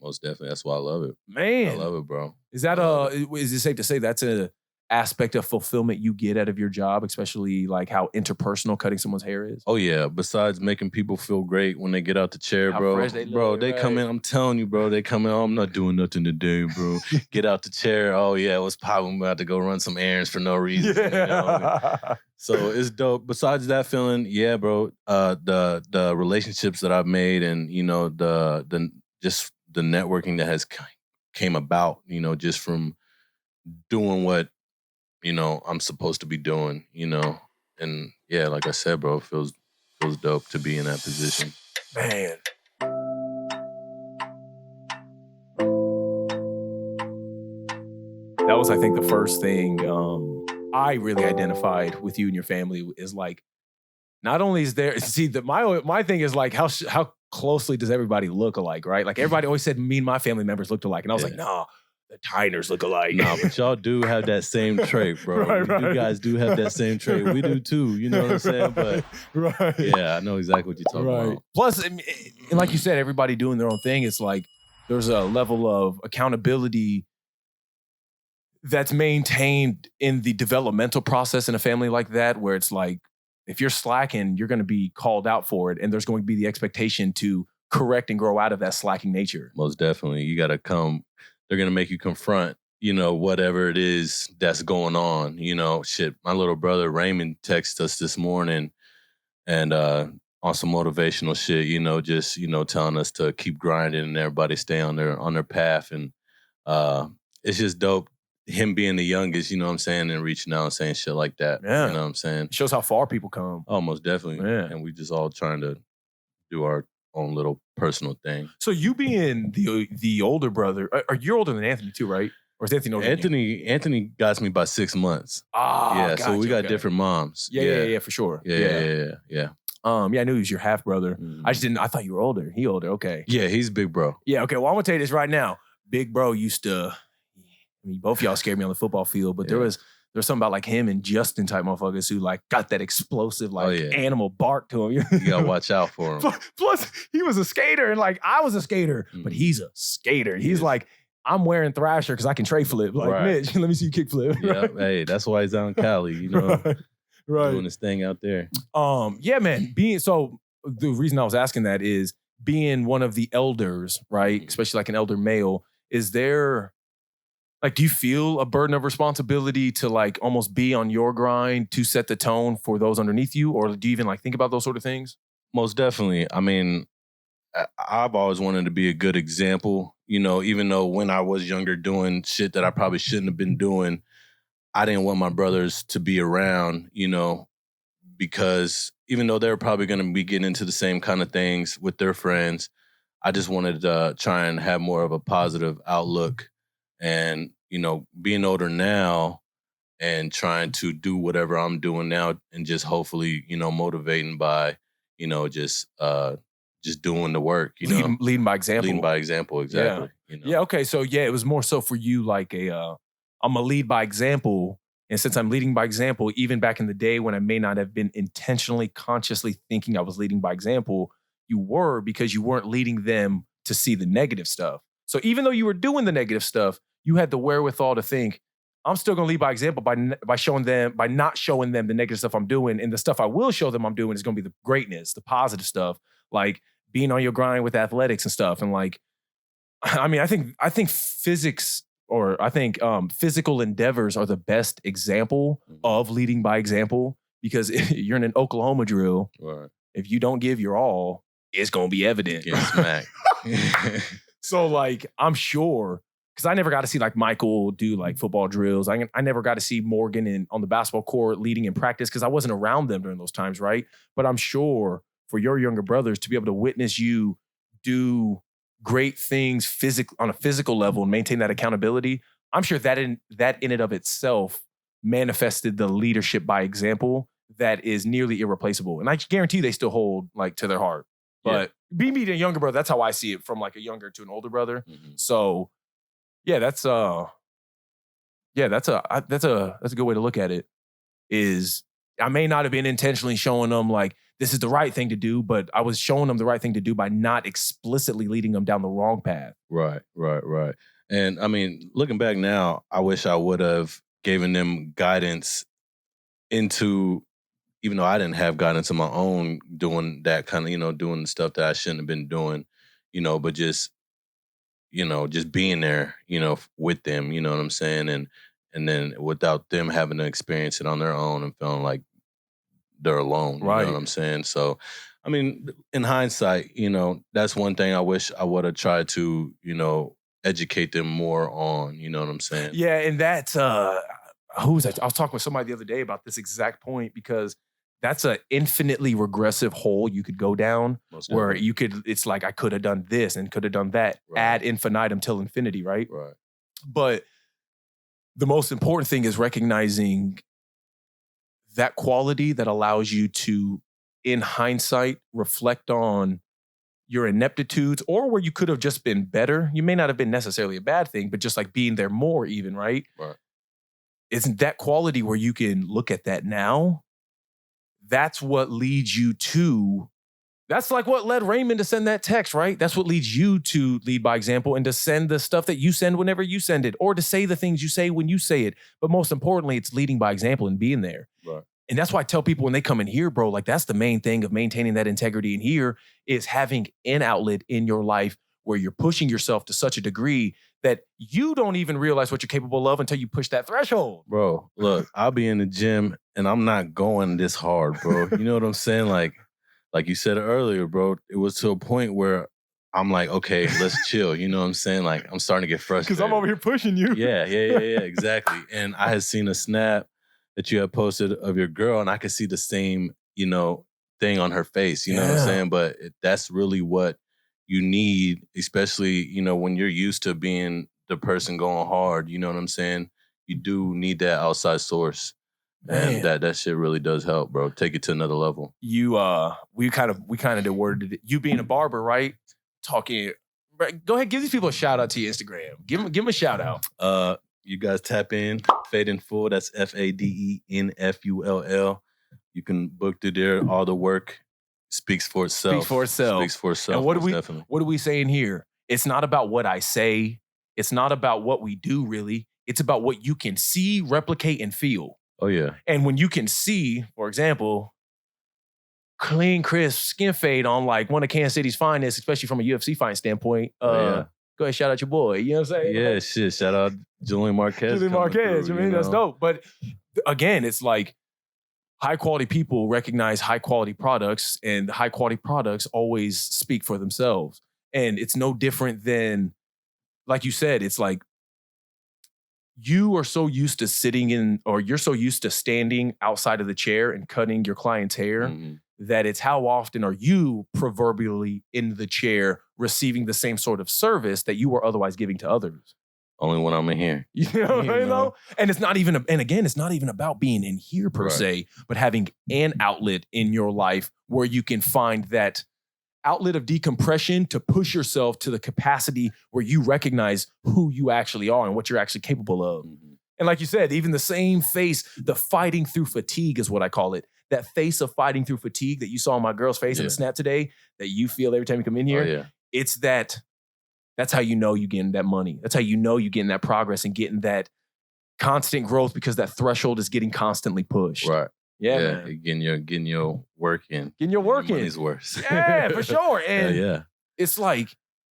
Most definitely. That's why I love it. Man. I love it, bro. Is that is it safe to say that's a aspect of fulfillment you get out of your job, especially like how interpersonal cutting someone's hair is? Oh yeah. Besides making people feel great when they get out the chair, How bro. fresh they Bro, look, they come in. I'm telling you, bro. They come in. Oh, I'm not doing nothing today, bro. Get out the chair. Oh yeah, what's popping? I'm about to go run some errands for no reason. Yeah. You know what I mean? So it's dope. Besides that feeling, yeah, bro. The relationships that I've made, and you know the just the networking that has came about, you know, just from doing what, you know, I'm supposed to be doing, you know. And yeah, like I said, bro, it feels dope to be in that position. Man. That was, I think, the first thing I really identified with you and your family is like, not only is there, see, my thing is like, how closely does everybody look alike, right? Like everybody always said me and my family members looked alike. And I was like, nah, the Tyners look alike. Nah, but y'all do have that same trait, bro. You guys do have that same trait. We do too, you know what I'm saying? But yeah, I know exactly what you're talking about. Plus, and like you said, everybody doing their own thing. It's like there's a level of accountability that's maintained in the developmental process in a family like that, where it's like, if you're slacking, you're going to be called out for it. And there's going to be the expectation to correct and grow out of that slacking nature. Most definitely. You got to they're going to make you confront, you know, whatever it is that's going on. You know, shit, my little brother Raymond texted us this morning and on some motivational shit, you know, just, you know, telling us to keep grinding and everybody stay on their path. And it's just dope. Him being the youngest, you know what I'm saying, and reaching out and saying shit like that. Yeah. You know what I'm saying? It shows how far people come. Oh, most definitely. Yeah. And we just all trying to do our own little personal thing. So you being the older brother, you're older than Anthony too, right? Or is Anthony older than you? Anthony got me by 6 months. Yeah, so we got different moms. Yeah, for sure. Yeah. Yeah, I knew he was your half brother. Mm-hmm. I thought you were older. He older, okay. Yeah, he's big bro. Yeah, okay. Well, I'm gonna tell you this right now. Big bro used to, I mean, both of y'all scared me on the football field, but there was something about like him and Justin type motherfuckers who like got that explosive animal bark to him. You gotta watch out for him. Plus, he was a skater and like I was a skater, but he's a skater. He's like, I'm wearing Thrasher because I can tray flip. Like, Mitch, let me see you kick flip. Yeah, hey, that's why he's out in Cali, you know, doing his thing out there. Yeah, man. The reason I was asking that is being one of the elders, right? Especially like an elder male, is there, like, do you feel a burden of responsibility to like almost be on your grind to set the tone for those underneath you? Or do you even like think about those sort of things? Most definitely. I mean, I've always wanted to be a good example, you know, even though when I was younger doing shit that I probably shouldn't have been doing, I didn't want my brothers to be around, you know, because even though they were probably going to be getting into the same kind of things with their friends, I just wanted to try and have more of a positive outlook. And, you know, being older now and trying to do whatever I'm doing now and just hopefully, you know, motivating by, you know, just doing the work, you know. Leading by example. Leading by example, exactly. Yeah, you know? yeah, okay. So, yeah, it was more so for you like I'm going to lead by example. And since I'm leading by example, even back in the day when I may not have been intentionally, consciously thinking I was leading by example, you were, because you weren't leading them to see the negative stuff. So even though you were doing the negative stuff, you had the wherewithal to think, I'm still going to lead by example by not showing them the negative stuff I'm doing. And the stuff I will show them I'm doing is going to be the greatness, the positive stuff, like being on your grind with athletics and stuff. And like, I mean, I think physics, or I think physical endeavors are the best example of leading by example, because if you're in an Oklahoma drill, if you don't give your all, it's going to be evident. Get smacked. So like, I'm sure, because I never got to see like Michael do like football drills. I never got to see Morgan on the basketball court leading in practice because I wasn't around them during those times, right? But I'm sure for your younger brothers to be able to witness you do great things on a physical level and maintain that accountability, I'm sure that in and of itself manifested the leadership by example that is nearly irreplaceable. And I guarantee they still hold like to their heart. But being a younger brother, that's how I see it, from like a younger to an older brother. Mm-hmm. So yeah, that's a good way to look at it. Is I may not have been intentionally showing them like this is the right thing to do, but I was showing them the right thing to do by not explicitly leading them down the wrong path. Right. And I mean, looking back now, I wish I would have given them guidance into, even though I didn't have guidance of my own, doing that kind of, doing the stuff that I shouldn't have been doing, but just being there, with them, you know what I'm saying? And then without them having to experience it on their own and feeling like they're alone, you know what I'm saying? So, I mean, in hindsight, that's one thing I wish I would have tried to, educate them more on, you know what I'm saying? Yeah, and that's, who was that? I was talking with somebody the other day about this exact point, because that's an infinitely regressive hole you could go down where it's like, I could have done this and could have done that ad infinitum till infinity, right? Right. But the most important thing is recognizing that quality that allows you to, in hindsight, reflect on your ineptitudes, or where you could have just been better. You may not have been necessarily a bad thing, but just like being there more even, right? Right. Isn't that quality where you can look at that now? That's what leads you to, that's like what led Raymond to send that text, right? That's what leads you to lead by example and to send the stuff that you send whenever you send it, or to say the things you say when you say it. But most importantly, it's leading by example and being there. Right. And that's why I tell people when they come in here, bro, like that's the main thing of maintaining that integrity in here, is having an outlet in your life where you're pushing yourself to such a degree that you don't even realize what you're capable of until you push that threshold. Bro, look, I'll be in the gym and I'm not going this hard, bro. You know what I'm saying? Like you said earlier, bro, it was to a point where I'm like, okay, let's chill. You know what I'm saying? Like, I'm starting to get frustrated. Because I'm over here pushing you. Yeah, exactly. And I had seen a snap that you had posted of your girl, and I could see the same, thing on her face. You know what I'm saying? But that's really what you need, especially, when you're used to being the person going hard. You know what I'm saying? You do need that outside source. Man. And that shit really does help, bro. Take it to another level. We kind of worded it. You being a barber, right? Talking. Go ahead, give these people a shout out to your Instagram. Give them a shout out. You guys tap in, Fade in Full. That's FADENFULL. You can book through there. All the work speaks for itself. And what are we saying here? It's not about what I say. It's not about what we do, really. It's about what you can see, replicate, and feel. Oh, yeah. And when you can see, for example, clean, crisp skin fade on like one of Kansas City's finest, especially from a UFC fight standpoint, go ahead, shout out your boy. You know what I'm saying? Yeah, shit. Shout out Julian Marquez. That's dope. But again, it's like high quality people recognize high quality products, and high quality products always speak for themselves. And it's no different than, like you said, it's like, you are so used to sitting in, or you're so used to standing outside of the chair and cutting your client's hair, that it's how often are you proverbially in the chair receiving the same sort of service that you were otherwise giving to others. Only when I'm in here. You know what I mean? And it's not even, and again, it's not even about being in here per se, but having an outlet in your life where you can find that outlet of decompression to push yourself to the capacity where you recognize who you actually are and what you're actually capable of. And like you said, even the same face, the fighting through fatigue is what I call it. That face of fighting through fatigue that you saw on my girl's face in the snap today, that you feel every time you come in here. It's that's how you know you're getting that money. That's how you know you're getting that progress and getting that constant growth, because that threshold is getting constantly pushed. Right. Yeah, getting your work in. Getting your work in. Money's worse. Yeah, for sure. And it's like,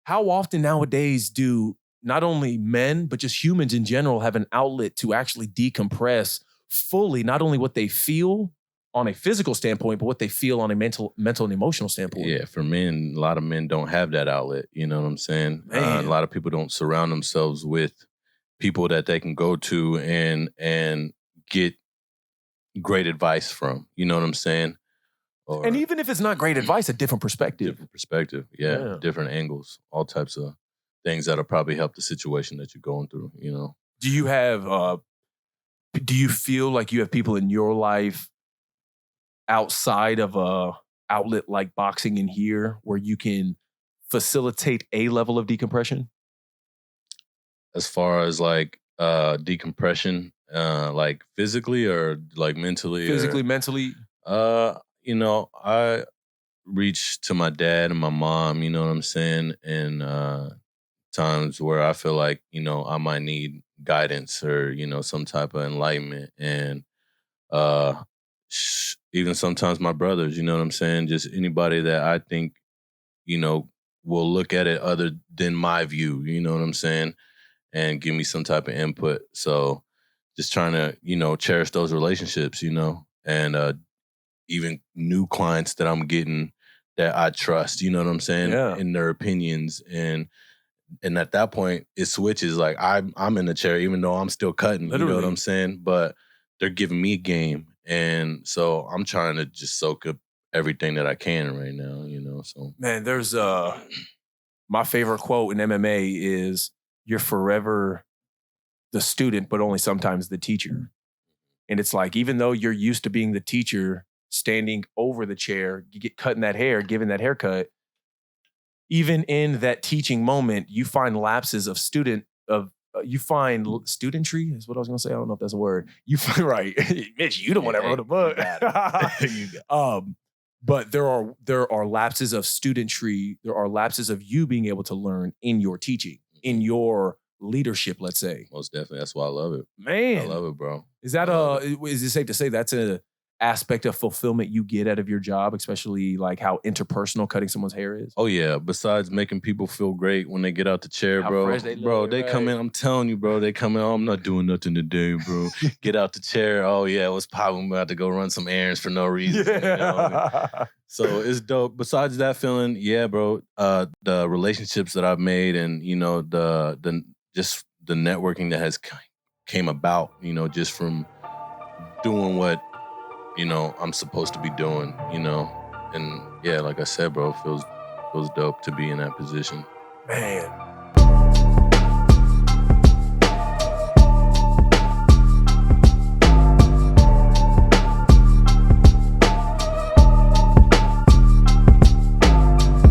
how often nowadays do not only men, but just humans in general have an outlet to actually decompress fully, not only what they feel on a physical standpoint, but what they feel on a mental and emotional standpoint. Yeah, for men, a lot of men don't have that outlet. You know what I'm saying? A lot of people don't surround themselves with people that they can go to and get great advice from. You know what I'm saying? And even if it's not great advice, a different perspective. Yeah. Different angles, all types of things that'll probably help the situation that you're going through, Do you have, do you feel like you have people in your life outside of a outlet like boxing in here where you can facilitate a level of decompression? As far as like decompression, like physically or like mentally? Physically, mentally? I reach to my dad and my mom, you know what I'm saying? And times where I feel like, I might need guidance or, some type of enlightenment. And uh, even sometimes my brothers, you know what I'm saying? Just anybody that I think, you know, will look at it other than my view, you know what I'm saying? And give me some type of input. So just trying to, cherish those relationships, and even new clients that I'm getting that I trust, you know what I'm saying, Yeah. in their opinions. And at that point, it switches. Like I'm in the chair, even though I'm still cutting. You know what Literally. I'm saying? But they're giving me game, and so I'm trying to just soak up everything that I can right now. So Man, there's my favorite quote in MMA is "You're forever the student, but only sometimes the teacher." And it's like, even though you're used to being the teacher, standing over the chair, cutting that hair, giving that haircut, even in that teaching moment, you find lapses of you find studentry is what I was going to say. I don't know if that's a word. You find right, Mitch. You the one that wrote a book. you got But there are lapses of studentry. There are lapses of you being able to learn in your teaching, in your leadership. Let's say. Most definitely. That's why I love it. Man, I love it, bro. Is that is it safe to say that's a aspect of fulfillment you get out of your job, especially like how interpersonal cutting someone's hair is? Oh yeah. Besides making people feel great when they get out the chair, How bro. fresh they look, They come right. in. I'm telling you, bro. They come in. Oh, I'm not doing nothing today, bro. Get out the chair. Oh yeah, what's popping? I'm about to go run some errands for no reason. Yeah. So it's dope. Besides that feeling, yeah, bro. The relationships that I've made, and the just the networking that has came about, just from doing what I'm supposed to be doing, and yeah, like I said, bro, it feels dope to be in that position. Man,